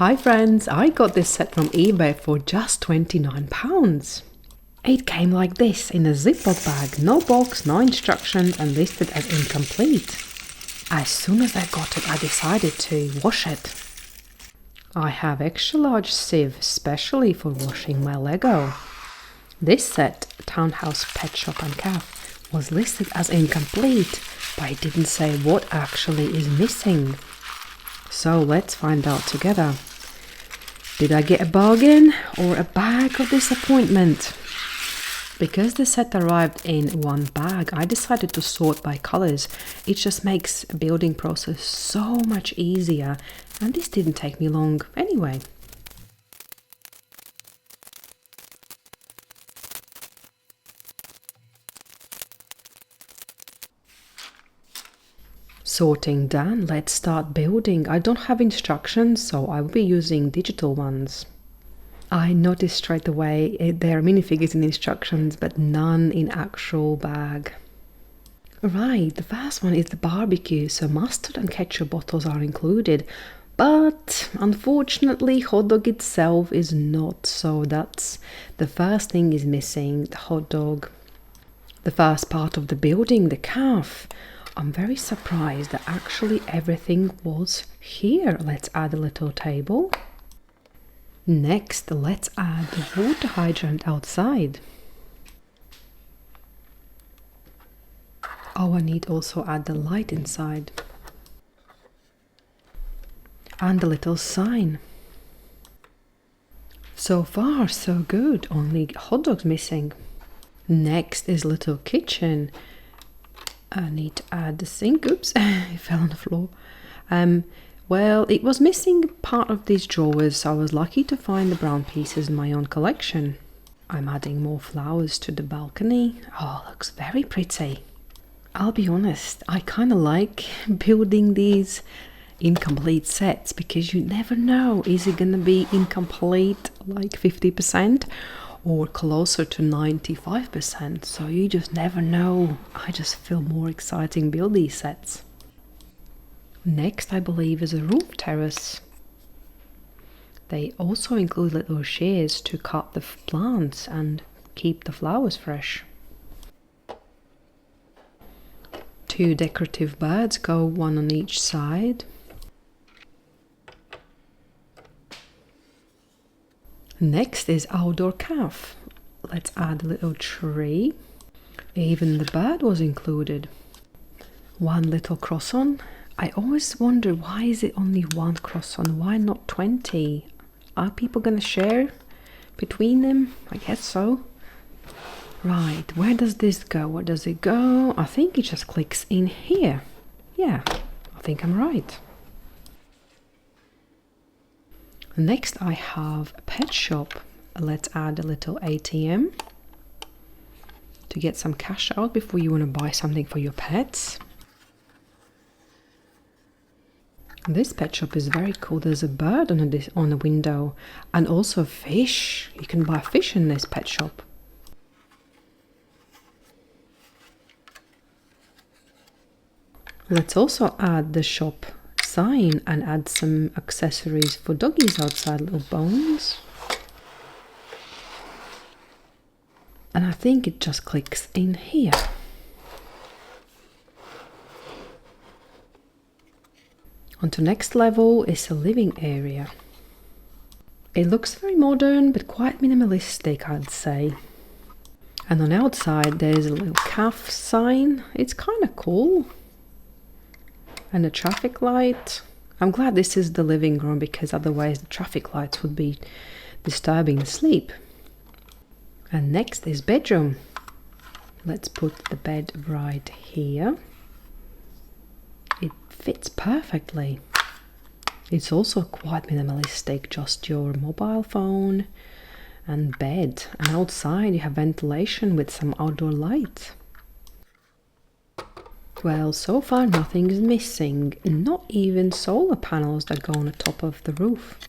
Hi friends, I got this set from eBay for just £29. It came like this in a Ziploc bag, no box, no instructions and listed as incomplete. As soon as I got it, I decided to wash it. I have extra large sieve specially for washing my Lego. This set, Townhouse, Pet Shop and Café, was listed as incomplete, but it didn't say what actually is missing. So let's find out together. Did I get a bargain or a bag of disappointment? Because the set arrived in one bag, I decided to sort by colors. It just makes the building process so much easier, and this didn't take me long anyway. Sorting done, let's start building. I don't have instructions, so I will be using digital ones. I noticed straight away there are minifigures in instructions, but none in actual bag. Right, the first one is the barbecue, so mustard and ketchup bottles are included, but unfortunately hot dog itself is not, so that's the first thing is missing, the hot dog. The first part of the building, the calf. I'm very surprised that actually everything was here. Let's add a little table. Next, let's add the water hydrant outside. Oh, I need also add the light inside. And a little sign. So far, so good. Only hot dogs missing. Next is little kitchen. I need to add the sink. Oops, it fell on the floor. Well, it was missing part of these drawers, so I was lucky to find the brown pieces in my own collection. I'm adding more flowers to the balcony. Oh, looks very pretty. I'll be honest, I kind of like building these incomplete sets because you never know, is it going to be incomplete like 50%? Or closer to 95%, so you just never know. I just feel more exciting build these sets. Next, I believe, is a roof terrace. They also include little shears to cut the plants and keep the flowers fresh. 2 decorative birds go one on each side. Next is outdoor calf. Let's add a little tree. Even the bird was included. 1 little croissant. I always wonder, why is it only 1 croissant? Why not 20? Are people going to share between them? I guess so. Right, where does this go? Where does it go? I think it just clicks in here. Yeah, I think I'm right. Next I have a pet shop. Let's add a little ATM to get some cash out before you want to buy something for your pets. This pet shop is very cool. There's a bird on the window and also fish. You can buy fish in this pet shop. Let's also add the shop sign and add some accessories for doggies outside, little bones. And I think it just clicks in here. On to next level is a living area. It looks very modern but quite minimalistic, I'd say. And on outside there's a little calf sign. It's kind of cool. And a traffic light. I'm glad this is the living room because otherwise the traffic lights would be disturbing the sleep. And next is bedroom. Let's put the bed right here. It fits perfectly. It's also quite minimalistic, just your mobile phone and bed. And outside you have ventilation with some outdoor light. Well, so far nothing is missing, not even solar panels that go on the top of the roof.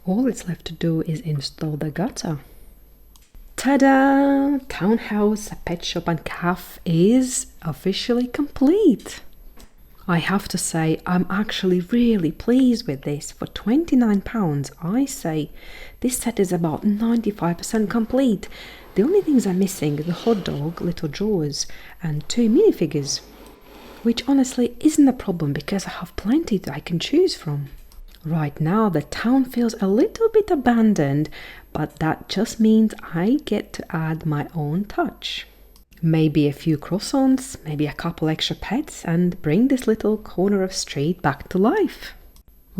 All it's left to do is install the gutter. Ta-da! Townhouse, a pet shop and cafe is officially complete. I have to say, I'm actually really pleased with this. For £29, I say this set is about 95% complete. The only things I'm missing are the hot dog, little drawers, and 2 minifigures, which honestly isn't a problem because I have plenty that I can choose from. Right now, the town feels a little bit abandoned, but that just means I get to add my own touch. Maybe a few croissants, maybe a couple extra pets, and bring this little corner of street back to life.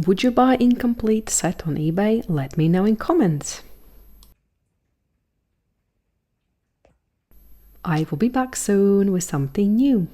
Would you buy incomplete set on eBay? Let me know in comments. I will be back soon with something new.